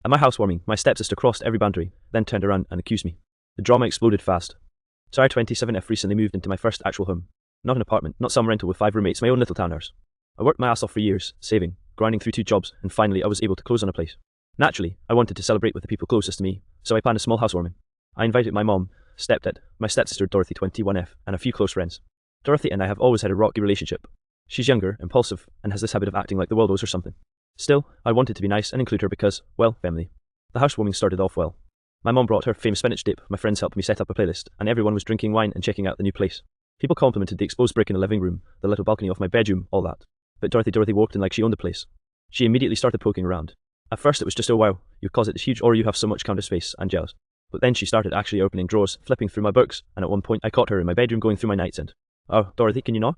At my housewarming, my stepsister crossed every boundary, then turned around and accused me. The drama exploded fast. So I, 27F, recently moved into my first actual home. Not an apartment, not some rental with 5 roommates, my own little townhouse. I worked my ass off for years, saving, grinding through 2 jobs, and finally I was able to close on a place. Naturally, I wanted to celebrate with the people closest to me, so I planned a small housewarming. I invited my mom, stepdad, my stepsister Dorothy 21F, and a few close friends. Dorothy and I have always had a rocky relationship. She's younger, impulsive, and has this habit of acting like the world owes her something. Still, I wanted to be nice and include her because, well, family. The housewarming started off well. My mom brought her famous spinach dip, my friends helped me set up a playlist, and everyone was drinking wine and checking out the new place. People complimented the exposed brick in the living room, the little balcony off my bedroom, all that. But Dorothy walked in like she owned the place. She immediately started poking around. At first it was just, oh wow, your closet is huge or you have so much counter space, I'm jealous. But then she started actually opening drawers, flipping through my books, and at one point I caught her in my bedroom going through my nightstand. Oh, Dorothy, can you not?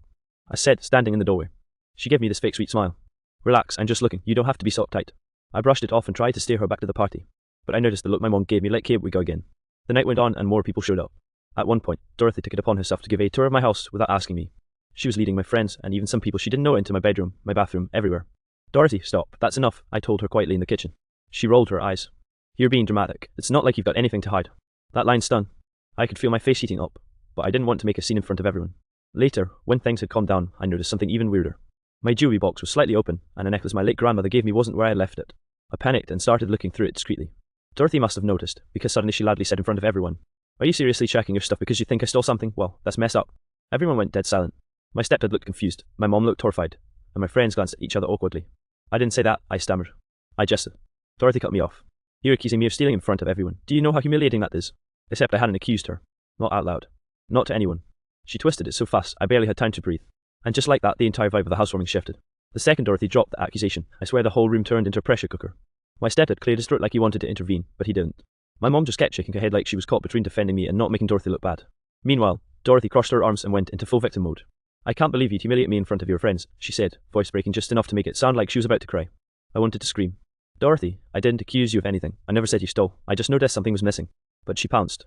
I said, standing in the doorway. She gave me this fake sweet smile. Relax, I'm just looking, you don't have to be so uptight. I brushed it off and tried to steer her back to the party. But I noticed the look my mom gave me like, here we go again. The night went on and more people showed up. At one point, Dorothy took it upon herself to give a tour of my house without asking me. She was leading my friends and even some people she didn't know into my bedroom, my bathroom, everywhere. Dorothy, stop, that's enough, I told her quietly in the kitchen. She rolled her eyes. You're being dramatic. It's not like you've got anything to hide. That line stung. I could feel my face heating up, but I didn't want to make a scene in front of everyone. Later, when things had calmed down, I noticed something even weirder. My jewelry box was slightly open, and a necklace my late grandmother gave me wasn't where I left it. I panicked and started looking through it discreetly. Dorothy must have noticed, because suddenly she loudly said in front of everyone, "Are you seriously checking your stuff because you think I stole something? Well, that's messed up." Everyone went dead silent. My stepdad looked confused, my mom looked horrified, and my friends glanced at each other awkwardly. I didn't say that, I stammered. I gestured. Dorothy cut me off. You're accusing me of stealing in front of everyone. Do you know how humiliating that is? Except I hadn't accused her. Not out loud. Not to anyone. She twisted it so fast, I barely had time to breathe. And just like that, the entire vibe of the housewarming shifted. The second Dorothy dropped the accusation, I swear the whole room turned into a pressure cooker. My stepdad cleared his throat like he wanted to intervene, but he didn't. My mom just kept shaking her head like she was caught between defending me and not making Dorothy look bad. Meanwhile, Dorothy crossed her arms and went into full victim mode. I can't believe you'd humiliate me in front of your friends, she said, voice breaking just enough to make it sound like she was about to cry. I wanted to scream. Dorothy, I didn't accuse you of anything. I never said you stole. I just noticed something was missing. But she pounced.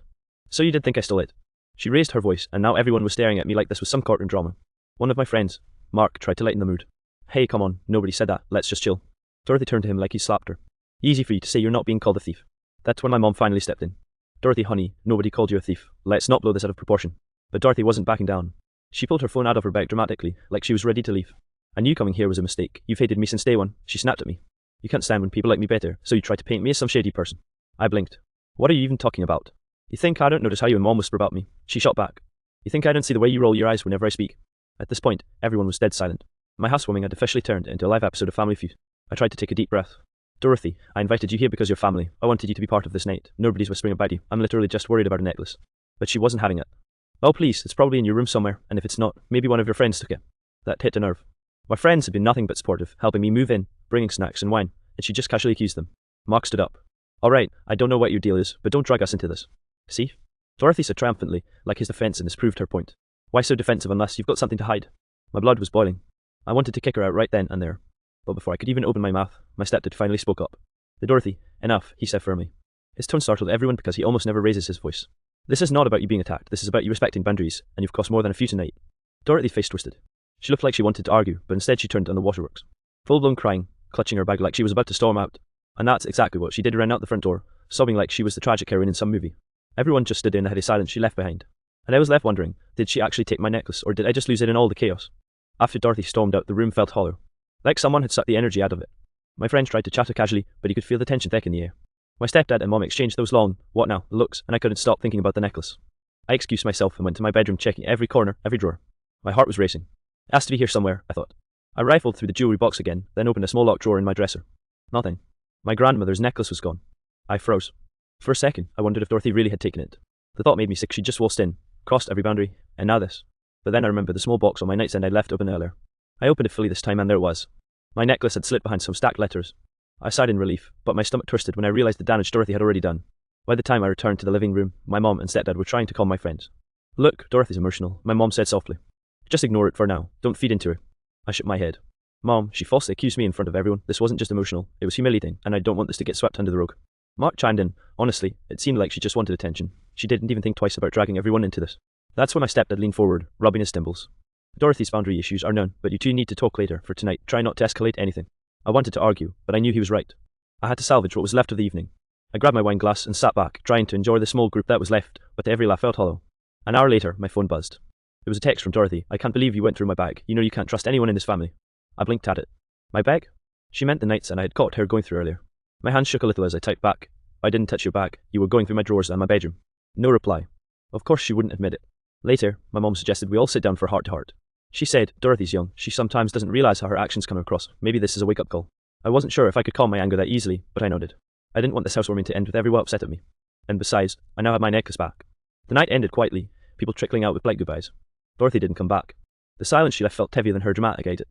So you did think I stole it? She raised her voice, and now everyone was staring at me like this was some courtroom drama. One of my friends, Mark, tried to lighten the mood. Hey, come on, nobody said that. Let's just chill. Dorothy turned to him like he slapped her. Easy for you to say you're not being called a thief. That's when my mom finally stepped in. Dorothy, honey, nobody called you a thief. Let's not blow this out of proportion. But Dorothy wasn't backing down. She pulled her phone out of her bag dramatically, like she was ready to leave. I knew coming here was a mistake. You've hated me since day one, she snapped at me. You can't stand when people like me better, so you try to paint me as some shady person. I blinked. What are you even talking about? You think I don't notice how you and mom whisper about me? She shot back. You think I don't see the way you roll your eyes whenever I speak? At this point, everyone was dead silent. My housewarming had officially turned into a live episode of Family Feud. I tried to take a deep breath. Dorothy, I invited you here because you're family. I wanted you to be part of this night. Nobody's whispering about you. I'm literally just worried about a necklace. But she wasn't having it. Oh please, it's probably in your room somewhere, and if it's not, maybe one of your friends took it. That hit a nerve. My friends had been nothing but supportive, helping me move in, bringing snacks and wine, and she just casually accused them. Mark stood up. Alright, I don't know what your deal is, but don't drag us into this. See? Dorothy said triumphantly, like his defensiveness proved her point. Why so defensive unless you've got something to hide? My blood was boiling. I wanted to kick her out right then and there. But before I could even open my mouth, my stepdad finally spoke up. Dorothy, enough, he said firmly. His tone startled everyone because he almost never raises his voice. This is not about you being attacked, this is about you respecting boundaries, and you've cost more than a few tonight. Dorothy's face twisted. She looked like she wanted to argue, but instead she turned on the waterworks. Full-blown crying, clutching her bag like she was about to storm out. And that's exactly what she did, ran out the front door, sobbing like she was the tragic heroine in some movie. Everyone just stood in the heady silence she left behind. And I was left wondering, did she actually take my necklace, or did I just lose it in all the chaos? After Dorothy stormed out, the room felt hollow. Like someone had sucked the energy out of it. My friends tried to chatter casually, but he could feel the tension thick in the air. My stepdad and mom exchanged those long, what now, looks, and I couldn't stop thinking about the necklace. I excused myself and went to my bedroom, checking every corner, every drawer. My heart was racing. It has to be here somewhere, I thought. I rifled through the jewelry box again, then opened a small locked drawer in my dresser. Nothing. My grandmother's necklace was gone. I froze. For a second, I wondered if Dorothy really had taken it. The thought made me sick. She'd just waltzed in, crossed every boundary, and now this. But then I remembered the small box on my nightstand I'd left open earlier. I opened it fully this time and there it was. My necklace had slipped behind some stacked letters. I sighed in relief, but my stomach twisted when I realized the damage Dorothy had already done. By the time I returned to the living room, my mom and stepdad were trying to calm my friends. Look, Dorothy's emotional, my mom said softly. Just ignore it for now, don't feed into her. I shook my head. Mom, she falsely accused me in front of everyone. This wasn't just emotional, it was humiliating, and I don't want this to get swept under the rug. Mark chimed in. Honestly, it seemed like she just wanted attention. She didn't even think twice about dragging everyone into this. That's when my stepdad leaned forward, rubbing his temples. Dorothy's boundary issues are known, but you two need to talk later. For tonight, try not to escalate anything. I wanted to argue, but I knew he was right. I had to salvage what was left of the evening. I grabbed my wine glass and sat back, trying to enjoy the small group that was left, but every laugh felt hollow. An hour later, my phone buzzed. It was a text from Dorothy. "I can't believe you went through my bag. You know you can't trust anyone in this family." I blinked at it. My bag? She meant the nights I had caught her going through earlier. My hand shook a little as I typed back. "I didn't touch your bag. You were going through my drawers and my bedroom." No reply. Of course she wouldn't admit it. Later, my mom suggested we all sit down for heart-to-heart. She said, "Dorothy's young. She sometimes doesn't realize how her actions come across. Maybe this is a wake-up call." I wasn't sure if I could calm my anger that easily, but I nodded. I didn't want this housewarming to end with everyone upset at me. And besides, I now had my necklace back. The night ended quietly, people trickling out with polite goodbyes. Dorothy didn't come back. The silence she left felt heavier than her dramatic edit.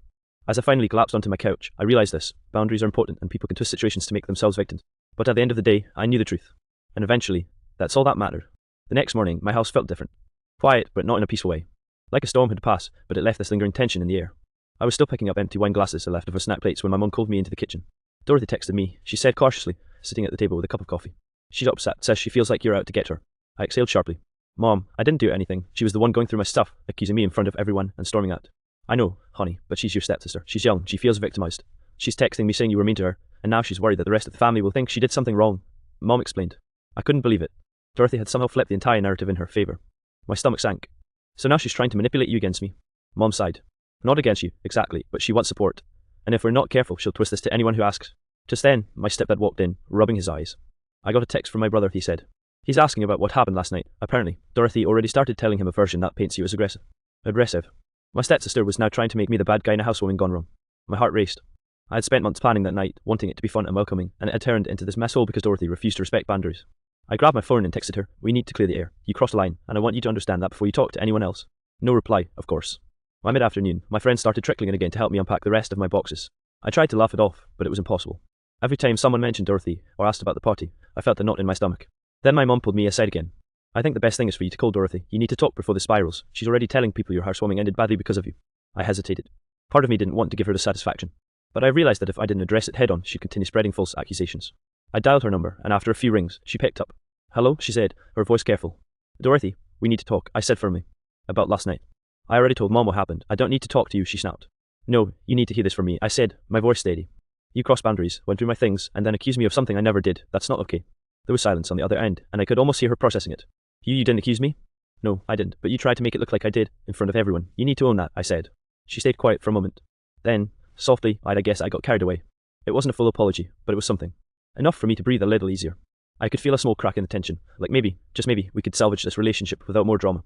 As I finally collapsed onto my couch, I realized this. Boundaries are important and people can twist situations to make themselves victims. But at the end of the day, I knew the truth. And eventually, that's all that mattered. The next morning, my house felt different. Quiet, but not in a peaceful way. Like a storm had passed, but it left this lingering tension in the air. I was still picking up empty wine glasses left of her snack plates when my mum called me into the kitchen. Dorothy texted me, she said cautiously, sitting at the table with a cup of coffee. "She's upset, says she feels like you're out to get her." I exhaled sharply. "Mom, I didn't do anything. She was the one going through my stuff, accusing me in front of everyone and storming out." "I know, honey, but she's your stepsister. She's young, she feels victimized. She's texting me saying you were mean to her, and now she's worried that the rest of the family will think she did something wrong," Mom explained. I couldn't believe it. Dorothy had somehow flipped the entire narrative in her favor. My stomach sank. "So now she's trying to manipulate you against me?" Mom sighed. "Not against you, exactly, but she wants support. And if we're not careful, she'll twist this to anyone who asks." Just then, my stepdad walked in, rubbing his eyes. "I got a text from my brother," he said. "He's asking about what happened last night. Apparently, Dorothy already started telling him a version that paints you as aggressive." Aggressive? My stepsister was now trying to make me the bad guy in a housewarming gone wrong. My heart raced. I had spent months planning that night, wanting it to be fun and welcoming, and it had turned into this mess all because Dorothy refused to respect boundaries. I grabbed my phone and texted her, "We need to clear the air. You crossed the line, and I want you to understand that before you talk to anyone else." No reply, of course. By mid-afternoon, my friends started trickling in again to help me unpack the rest of my boxes. I tried to laugh it off, but it was impossible. Every time someone mentioned Dorothy, or asked about the party, I felt a knot in my stomach. Then my mum pulled me aside again. "I think the best thing is for you to call Dorothy. You need to talk before this spirals. She's already telling people your housewarming ended badly because of you." I hesitated. Part of me didn't want to give her the satisfaction. But I realized that if I didn't address it head-on, she'd continue spreading false accusations. I dialed her number, and after a few rings, she picked up. "Hello," she said, her voice careful. "Dorothy, we need to talk," I said firmly. "About last night." "I already told Mom what happened. I don't need to talk to you," she snapped. "No, you need to hear this from me," I said, my voice steady. "You crossed boundaries, went through my things, and then accused me of something I never did. That's not okay." There was silence on the other end, and I could almost hear her processing it. You didn't accuse me?" "No, I didn't, but you tried to make it look like I did, in front of everyone. You need to own that," I said. She stayed quiet for a moment. Then, softly, I guess I got carried away. It wasn't a full apology, but it was something. Enough for me to breathe a little easier. I could feel a small crack in the tension, like maybe, just maybe, we could salvage this relationship without more drama.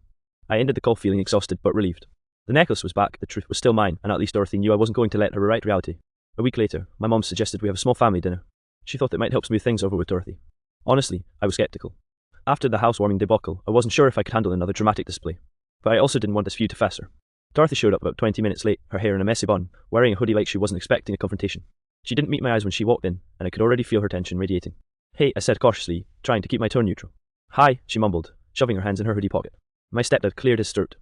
I ended the call feeling exhausted but relieved. The necklace was back, the truth was still mine, and at least Dorothy knew I wasn't going to let her rewrite reality. A week later, my mom suggested we have a small family dinner. She thought it might help smooth things over with Dorothy. Honestly, I was skeptical. After the housewarming debacle, I wasn't sure if I could handle another dramatic display. But I also didn't want this feud to fester. Dorothy showed up about 20 minutes late, her hair in a messy bun, wearing a hoodie like she wasn't expecting a confrontation. She didn't meet my eyes when she walked in, and I could already feel her tension radiating. "Hey," I said cautiously, trying to keep my tone neutral. "Hi," she mumbled, shoving her hands in her hoodie pocket. My stepdad cleared his throat.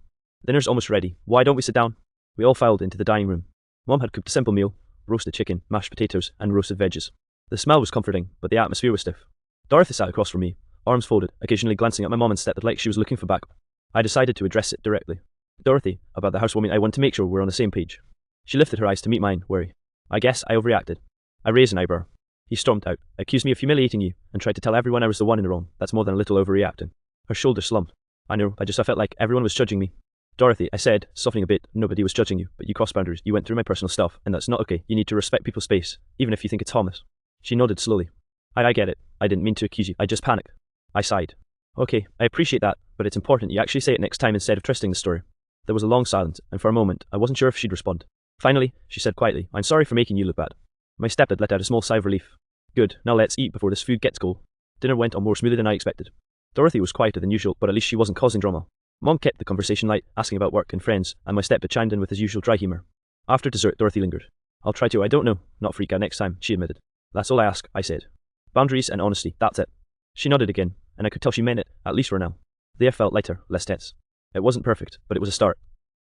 "Dinner's almost ready. Why don't we sit down?" We all filed into the dining room. Mom had cooked a simple meal, roasted chicken, mashed potatoes, and roasted veggies. The smell was comforting, but the atmosphere was stiff. Dorothy sat across from me, arms folded, occasionally glancing at my mom and stepdad like she was looking for backup. I decided to address it directly. "Dorothy, about the housewarming, I want to make sure we're on the same page." She lifted her eyes to meet mine, wary. I guess I overreacted. I raised an eyebrow. He stormed out, accused me of humiliating you, and tried to tell everyone I was the one in the wrong. That's more than a little overreacting. Her shoulders slumped. "I know, I felt like everyone was judging me." "Dorothy," I said, softening a bit, "nobody was judging you, but you crossed boundaries. You went through my personal stuff, and that's not okay. You need to respect people's space, even if you think it's harmless." She nodded slowly. I get it. I didn't mean to accuse you. I just panicked." I sighed. "Okay, I appreciate that, but it's important you actually say it next time instead of twisting the story." There was a long silence, and for a moment, I wasn't sure if she'd respond. Finally, she said quietly, "I'm sorry for making you look bad." My stepdad let out a small sigh of relief. "Good, now let's eat before this food gets cold." Dinner went on more smoothly than I expected. Dorothy was quieter than usual, but at least she wasn't causing drama. Mom kept the conversation light, asking about work and friends, and my stepdad chimed in with his usual dry humour. After dessert, Dorothy lingered. "I'll try to, I don't know, not freak out next time," she admitted. "That's all I ask," I said. "Boundaries and honesty, that's it." She nodded again, and I could tell she meant it, at least for now. The air felt lighter, less tense. It wasn't perfect, but it was a start.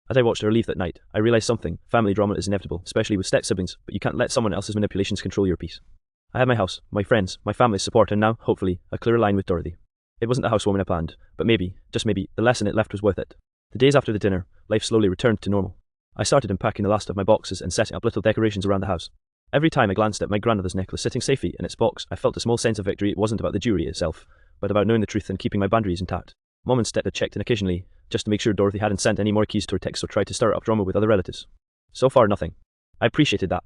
As I watched her leave that night, I realised something. Family drama is inevitable, especially with step-siblings, but you can't let someone else's manipulations control your peace. I had my house, my friends, my family's support, and now, hopefully, a clearer line with Dorothy. It wasn't the housewarming I planned, but maybe, just maybe, the lesson it left was worth it. The days after the dinner, life slowly returned to normal. I started unpacking the last of my boxes and setting up little decorations around the house. Every time I glanced at my grandmother's necklace sitting safely in its box, I felt a small sense of victory. It wasn't about the jewelry itself, but about knowing the truth and keeping my boundaries intact. Mom and Step had checked in occasionally, just to make sure Dorothy hadn't sent any more keys to her text or tried to stir up drama with other relatives. So far, nothing. I appreciated that.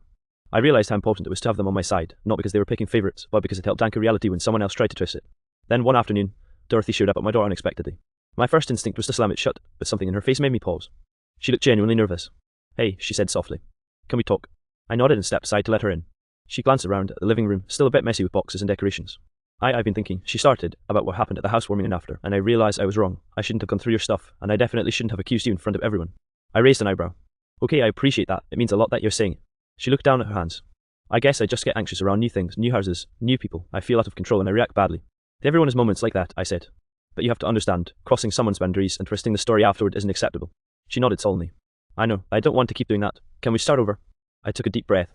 I realized how important it was to have them on my side, not because they were picking favorites, but because it helped anchor reality when someone else tried to twist it. Then one afternoon, Dorothy showed up at my door unexpectedly. My first instinct was to slam it shut, but something in her face made me pause. She looked genuinely nervous. "Hey," she said softly. "Can we talk?" I nodded and stepped aside to let her in. She glanced around at the living room, still a bit messy with boxes and decorations. I've been thinking, she started, about what happened at the housewarming and after, and I realized I was wrong. I shouldn't have gone through your stuff, and I definitely shouldn't have accused you in front of everyone. I raised an eyebrow. Okay, I appreciate that. It means a lot that you're saying it. She looked down at her hands. I guess I just get anxious around new things, new houses, new people. I feel out of control and I react badly. Everyone has moments like that, I said. But you have to understand, crossing someone's boundaries and twisting the story afterward isn't acceptable. She nodded solemnly. I know, I don't want to keep doing that. Can we start over? I took a deep breath.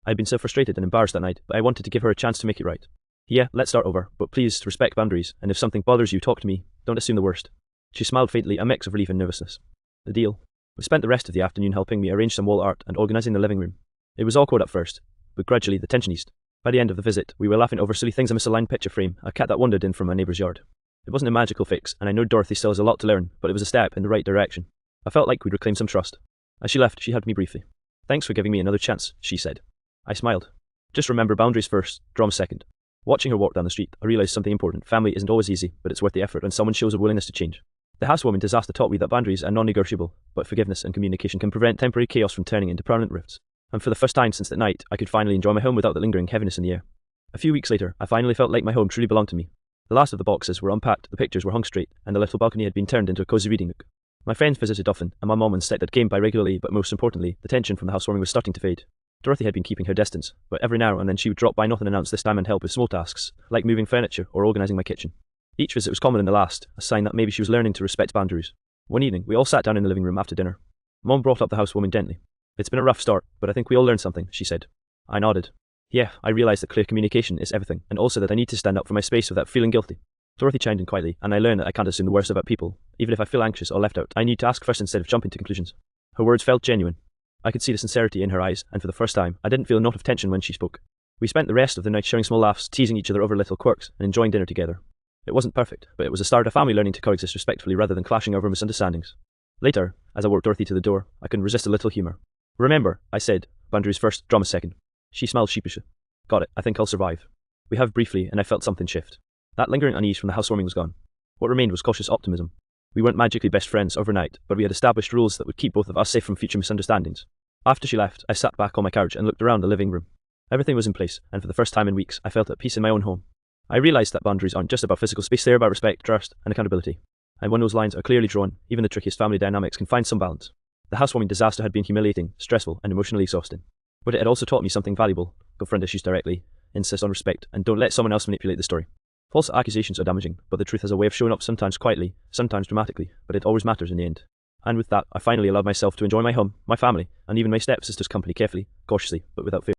I'd been so frustrated and embarrassed that night, but I wanted to give her a chance to make it right. Yeah, let's start over, but please respect boundaries, and if something bothers you, talk to me. Don't assume the worst. She smiled faintly, a mix of relief and nervousness. The deal. We spent the rest of the afternoon helping me arrange some wall art and organising the living room. It was awkward at first, but gradually the tension eased. By the end of the visit, we were laughing over silly things, a misaligned picture frame, a cat that wandered in from a neighbour's yard. It wasn't a magical fix, and I know Dorothy still has a lot to learn, but it was a step in the right direction. I felt like we'd reclaimed some trust. As she left, she hugged me briefly. Thanks for giving me another chance, she said. I smiled. Just remember, boundaries first, drama second. Watching her walk down the street, I realised something important. Family isn't always easy, but it's worth the effort when someone shows a willingness to change. The housewarming disaster taught me that boundaries are non-negotiable, but forgiveness and communication can prevent temporary chaos from turning into permanent rifts. And for the first time since that night, I could finally enjoy my home without the lingering heaviness in the air. A few weeks later, I finally felt like my home truly belonged to me. The last of the boxes were unpacked, the pictures were hung straight, and the little balcony had been turned into a cosy reading nook. My friends visited often, and my mom and stepdad came by regularly, but most importantly, the tension from the housewarming was starting to fade. Dorothy had been keeping her distance, but every now and then she would drop by not unannounced this time and help with small tasks, like moving furniture or organising my kitchen. Each visit was common in the last, a sign that maybe she was learning to respect boundaries. One evening, we all sat down in the living room after dinner. Mom brought up the housewarming gently. It's been a rough start, but I think we all learned something, she said. I nodded. Yeah, I realised that clear communication is everything, and also that I need to stand up for my space without feeling guilty. Dorothy chimed in quietly, and I learned that I can't assume the worst about people. Even if I feel anxious or left out, I need to ask first instead of jumping to conclusions. Her words felt genuine. I could see the sincerity in her eyes, and for the first time, I didn't feel a knot of tension when she spoke. We spent the rest of the night sharing small laughs, teasing each other over little quirks, and enjoying dinner together. It wasn't perfect, but it was the start of family learning to coexist respectfully rather than clashing over misunderstandings. Later, as I walked Dorothy to the door, I couldn't resist a little humour. Remember, I said, boundaries first, drama second. She smiled sheepishly. Got it, I think I'll survive. We hugged briefly, and I felt something shift. That lingering unease from the housewarming was gone. What remained was cautious optimism. We weren't magically best friends overnight, but we had established rules that would keep both of us safe from future misunderstandings. After she left, I sat back on my couch and looked around the living room. Everything was in place, and for the first time in weeks, I felt at peace in my own home. I realised that boundaries aren't just about physical space, they're about respect, trust, and accountability. And when those lines are clearly drawn, even the trickiest family dynamics can find some balance. The housewarming disaster had been humiliating, stressful, and emotionally exhausting. But it had also taught me something valuable. Confront issues directly, insist on respect, and don't let someone else manipulate the story. False accusations are damaging, but the truth has a way of showing up, sometimes quietly, sometimes dramatically, but it always matters in the end. And with that, I finally allowed myself to enjoy my home, my family, and even my stepsister's company carefully, cautiously, but without fear.